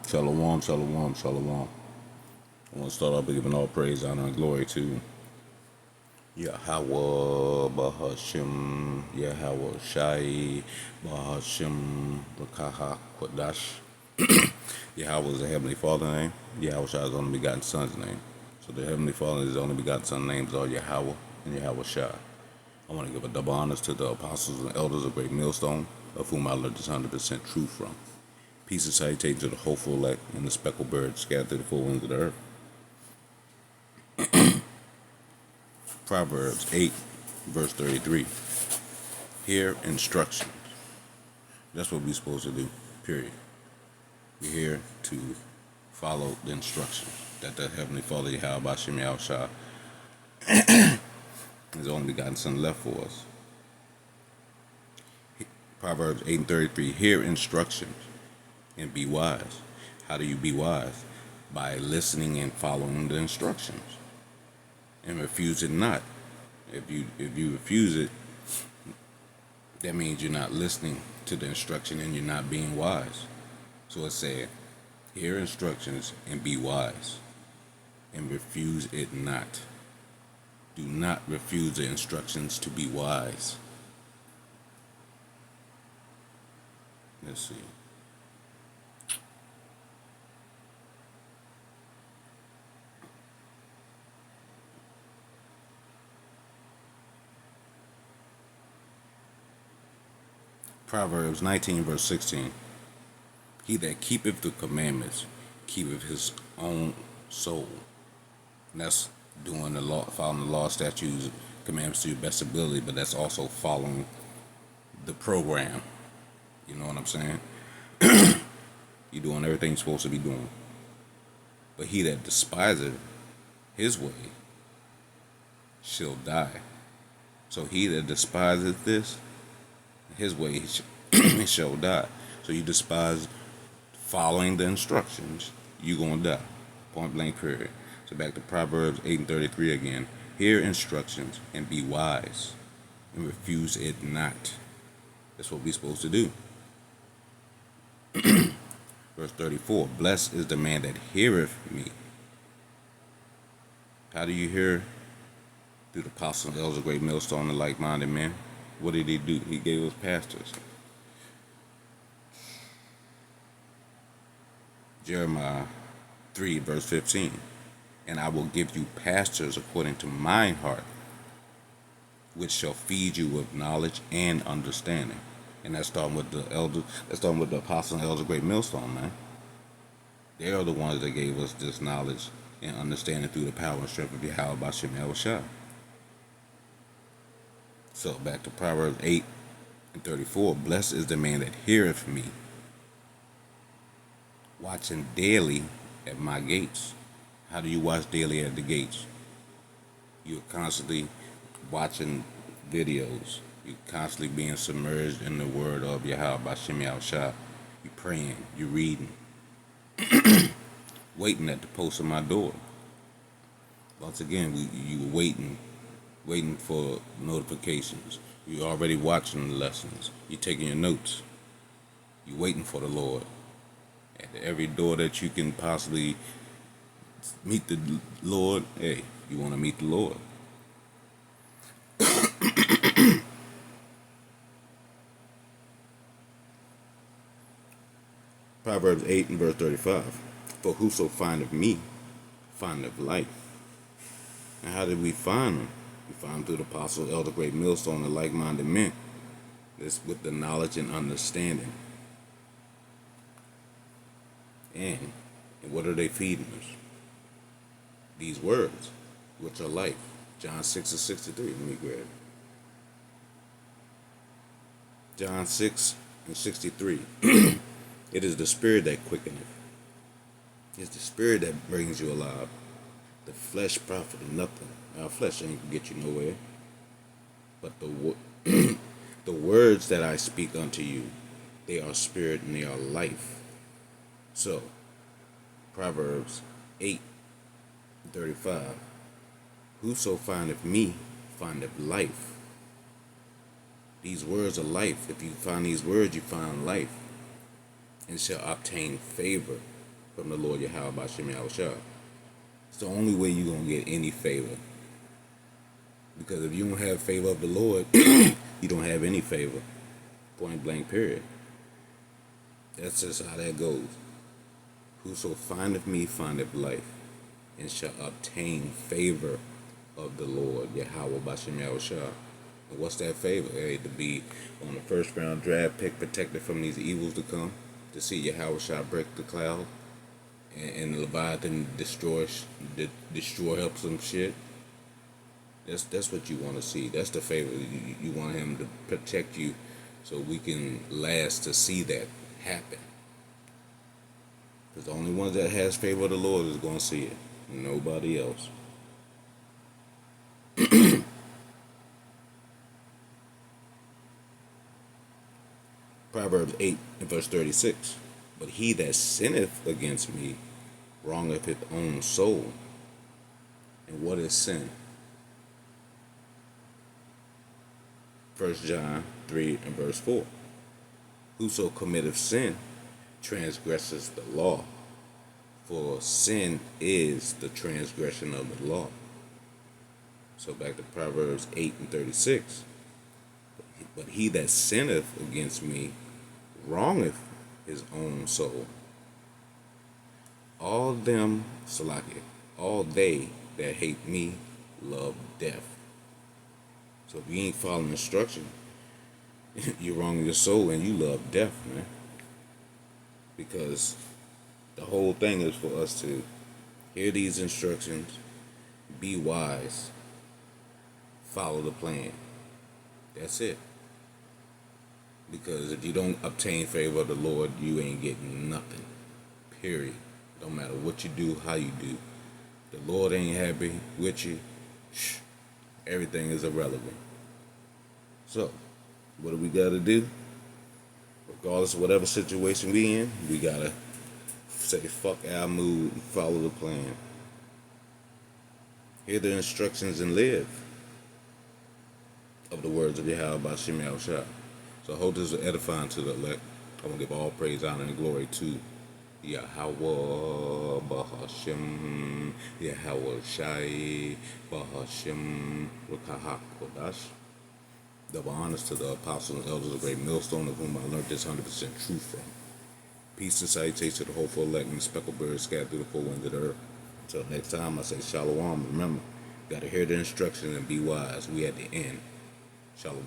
Shalom, shalom, shalom. I want to start off by giving all praise, honor, and glory to Yahweh, Bahashim, Yahweh Shai, Bahashim, Rakaha, Kodash. Yahweh is the Heavenly Father name. Yahweh Shai is the only begotten Son's name. So the Heavenly Father is the only begotten Son names are Yahweh and Yahweh Shai. I want to give a double honors to the apostles and elders of Great Millstone, of whom I learned this 100% truth from. Peace and salutation to the hopeful elect and the speckled birds scattered through the four winds of the earth. Proverbs 8, verse 33. Hear instructions. That's what we're supposed to do, period. We're here to follow the instructions that the Heavenly Father, Yahweh Bashem Yahushua, His only begotten Son, left for us. Proverbs 8 and 33. Hear instructions and be wise. How do you be wise? By listening and following the instructions. And refuse it not. If you refuse it, that means you're not listening to the instruction and you're not being wise. So it said, hear instructions and be wise, and refuse it not. Do not refuse the instructions to be wise. Let's see. Proverbs 19, verse 16. He that keepeth the commandments keepeth his own soul. And that's doing the law, following the law, statutes, commandments to your best ability, but that's also following the program. You know what I'm saying? You're doing everything you're supposed to be doing. But he that despiseth his way shall die. So he that despiseth his way he shall die. So you despise following the instructions, you're going to die. Point blank period. So back to Proverbs 8 and 33 again. Hear instructions and be wise, and refuse it not. That's what we're supposed to do. Verse 34. Blessed is the man that heareth me. How do you hear? Through the apostles and elders of Great Millstone and like-minded men. What did he do? He gave us pastors. Jeremiah 3, verse 15. And I will give you pastors according to mine heart, which shall feed you with knowledge and understanding. And that's starting with the elders. That's starting with the apostles and elders of Great Millstone, man. They are the ones that gave us this knowledge and understanding through the power and strength of Yahweh Bashem Yahushua. So back to Proverbs 8 and 34. Blessed is the man that heareth me, watching daily at my gates. How do you watch daily at the gates? You're constantly watching videos. You're constantly being submerged in the word of Yahweh Bashem Yahushua. You're praying. You're reading. Waiting at the post of my door. Once again, you were waiting for notifications. You're already watching the lessons. You're taking your notes. You're waiting for the Lord. At every door that you can possibly meet the Lord, hey, you want to meet the Lord. Proverbs 8 and verse 35. For whoso findeth me, findeth life. And how did we find them? We find them through the apostles, elder, Great Millstone, and like-minded men. This with the knowledge and understanding. And what are they feeding us? These words, which are life. John 6 and 63. Let me grab it. John 6 and 63. It is the spirit that quickeneth. It's the spirit that brings you alive. The flesh profiteth nothing. Our flesh ain't gonna get you nowhere. But the words that I speak unto you, they are spirit and they are life. So, Proverbs 8:35. Whoso findeth me, findeth life. These words are life. If you find these words, you find life, and shall obtain favor. from the Lord Yahweh Bashem Yahushua. It's the only way you're going to get any favor. Because if you don't have favor of the Lord, you don't have any favor. Point blank, period. That's just how that goes. Whoso findeth me findeth life, and shall obtain favor of the Lord, Yahweh Bashem Yahushua. And what's that favor? Hey, to be on the first round draft pick, protected from these evils to come, to see Yahweh shall break the cloud, and Leviathan destroy help some shit. That's what you want to see. That's the favor. You want him to protect you, so we can last to see that happen. Because the only one that has favor of the Lord is going to see it. Nobody else. Proverbs 8 and verse 36. But he that sinneth against me wrongeth his own soul. And what is sin? 1 John 3 and verse 4. Whoso committeth sin transgresses the law, for sin is the transgression of the law. So back to Proverbs 8 and 36. But he that sinneth against me wrongeth his own soul. All them, Salakia, all they that hate me love death. So if you ain't following instruction, you're wronging your soul and you love death, man. Because the whole thing is for us to hear these instructions, be wise, follow the plan. That's it. Because if you don't obtain favor of the Lord, you ain't getting nothing. Period. Don't matter what you do, how you do. The Lord ain't happy with you. Everything is irrelevant. So, what do we got to do? Regardless of whatever situation we in, we got to say fuck our mood and follow the plan. Hear the instructions and live of the words of Yahweh Bashem Yahushua. So I hope this is edifying to the elect. I want to give all praise, honor, and glory to Yahweh Bahashem, Yahweh Shai Bahashem Rukahak Kodash. Double honors to the apostles and elders of the great millstone, of whom I learned this 100% truth from. Peace and salutation to the hopeful elect and the speckled birds scattered through the four winds of the earth. Until next time, I say shalom. Remember, got to hear the instructions and be wise. We at the end. Shalom.